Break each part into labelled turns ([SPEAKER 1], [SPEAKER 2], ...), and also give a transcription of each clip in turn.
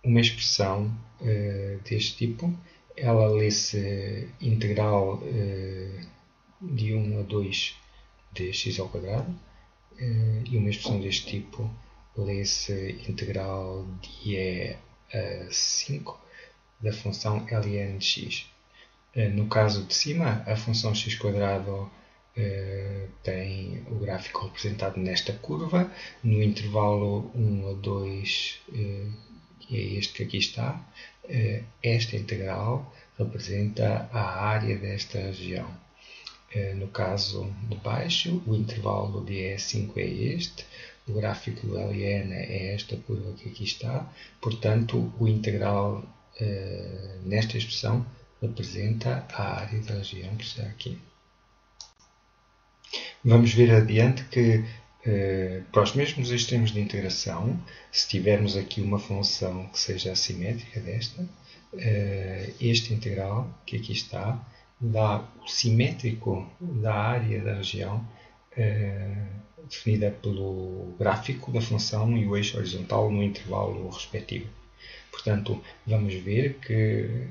[SPEAKER 1] uma expressão deste tipo. Ela lê-se integral de 1 a 2 de x ao quadrado, e uma expressão deste tipo lê-se integral de e a 5 da função ln de x. No caso de cima, a função x² tem o gráfico representado nesta curva, no intervalo 1 a 2, que é este que aqui está. Esta integral representa a área desta região. No caso de baixo, o intervalo de E5 é este, o gráfico do ln é esta curva que aqui está, portanto, o integral nesta expressão representa a área da região que está aqui. Vamos ver adiante que, para os mesmos extremos de integração, se tivermos aqui uma função que seja assimétrica desta, este integral que aqui está dá o simétrico da área da região definida pelo gráfico da função e o eixo horizontal no intervalo respectivo. Portanto, vamos ver que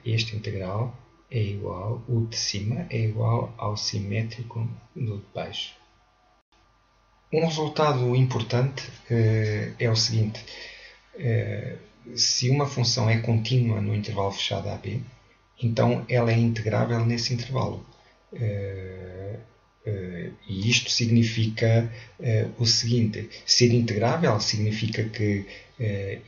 [SPEAKER 1] este integral é igual, o de cima é igual ao simétrico do de baixo. Um resultado importante é o seguinte: se uma função é contínua no intervalo fechado AB, então ela é integrável nesse intervalo. E isto significa o seguinte: ser integrável significa que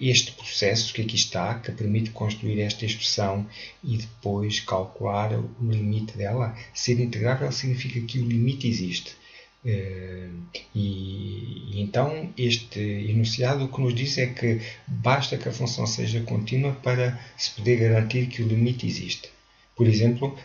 [SPEAKER 1] este processo que aqui está, que permite construir esta expressão e depois calcular o limite dela, ser integrável significa que o limite existe. E então este enunciado o que nos diz é que basta que a função seja contínua para se poder garantir que o limite existe. Por exemplo,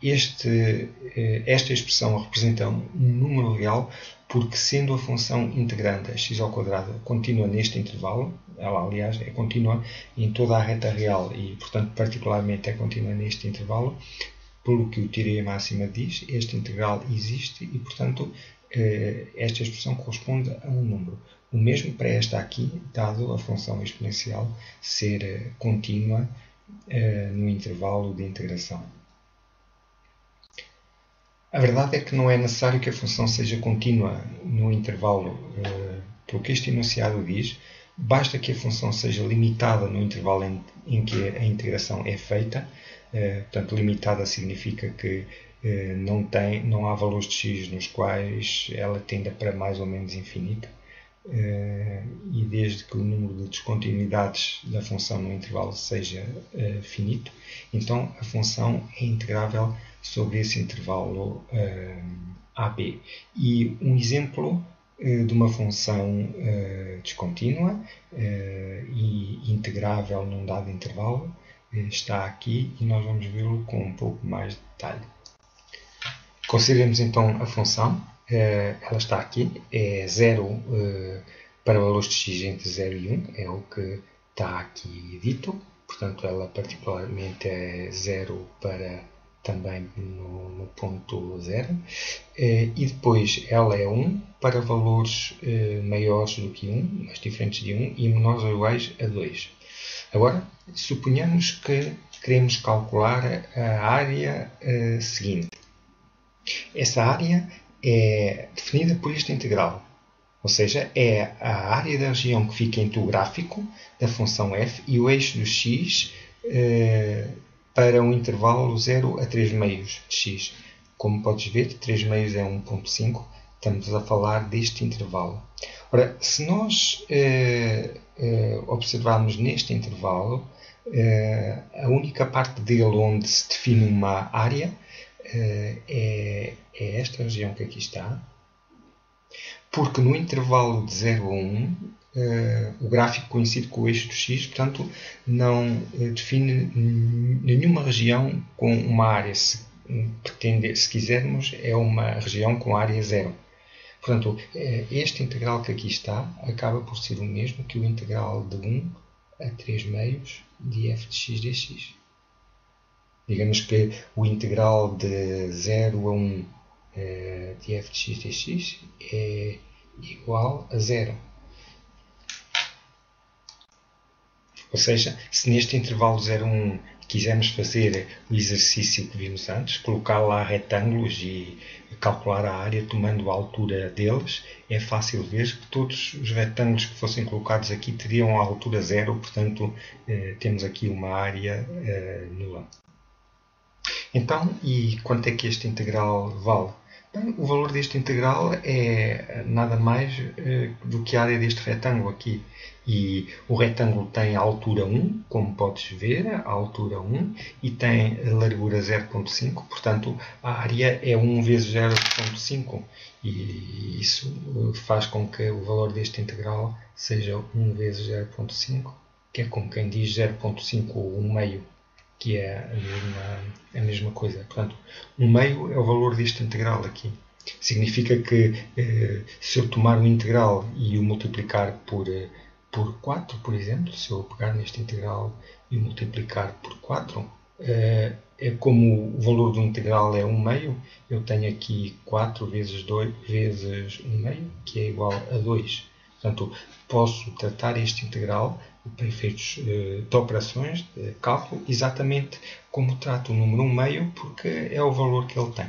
[SPEAKER 1] esta expressão representa um número real porque, sendo a função integranda x² contínua neste intervalo, ela aliás é contínua em toda a reta real e, portanto, particularmente é contínua neste intervalo, pelo que o teorema máxima diz, este integral existe e, portanto, esta expressão corresponde a um número. O mesmo para esta aqui, dado a função exponencial ser contínua no intervalo de integração. A verdade é que não é necessário que a função seja contínua no intervalo, pelo que este enunciado diz, basta que a função seja limitada no intervalo em que a integração é feita. Portanto, limitada significa que não há valores de x nos quais ela tenda para mais ou menos infinito. E desde que o número de descontinuidades da função no intervalo seja finito, então a função é integrável sobre esse intervalo AB. E um exemplo de uma função descontínua e integrável num dado intervalo está aqui e nós vamos vê-lo com um pouco mais de detalhe. Consideremos então a função. Ela está aqui, é 0 para valores de x entre 0 e 1, é o que está aqui dito. Portanto, ela particularmente é 0 para também no ponto 0. E depois ela é 1 para valores maiores do que 1, mas diferentes de 1, e menores ou iguais a 2. Agora, suponhamos que queremos calcular a área seguinte. Essa área é definida por este integral, ou seja, é a área da região que fica entre o gráfico da função f e o eixo do x para um intervalo 0 a 3 meios de x. Como podes ver, 3 meios é 1.5, estamos a falar deste intervalo. Ora, se nós observarmos neste intervalo, a única parte dele onde se define uma área é esta região que aqui está, porque no intervalo de 0 a 1 o gráfico coincide com o eixo do x, portanto não define nenhuma região com uma área. Se quisermos, é uma região com área 0. Portanto, este integral que aqui está acaba por ser o mesmo que o integral de 1 a 3 meios de f de x dx. Digamos que o integral de 0 a 1 de f de x dx é igual a 0. Ou seja, se neste intervalo 0,1 quisermos fazer o exercício que vimos antes, colocar lá retângulos e calcular a área tomando a altura deles, é fácil ver que todos os retângulos que fossem colocados aqui teriam a altura 0, portanto temos aqui uma área nula. Então, e quanto é que este integral vale? Bem, o valor deste integral é nada mais do que a área deste retângulo aqui. E o retângulo tem a altura 1, como podes ver, a altura 1, e tem a largura 0,5, portanto a área é 1 vezes 0,5, e isso faz com que o valor deste integral seja 1 vezes 0,5, que é como quem diz 0,5 ou 1 meio, que é a mesma coisa. Portanto, 1 meio é o valor deste integral aqui. Significa que se eu tomar o integral e o multiplicar por 4, por exemplo, se eu pegar neste integral e o multiplicar por 4, é como o valor do integral é 1 meio, eu tenho aqui 4 vezes 2 vezes 1 meio, que é igual a 2. Portanto, posso tratar este integral para efeitos de operações de cálculo exatamente como trato o número 1 meio, porque é o valor que ele tem.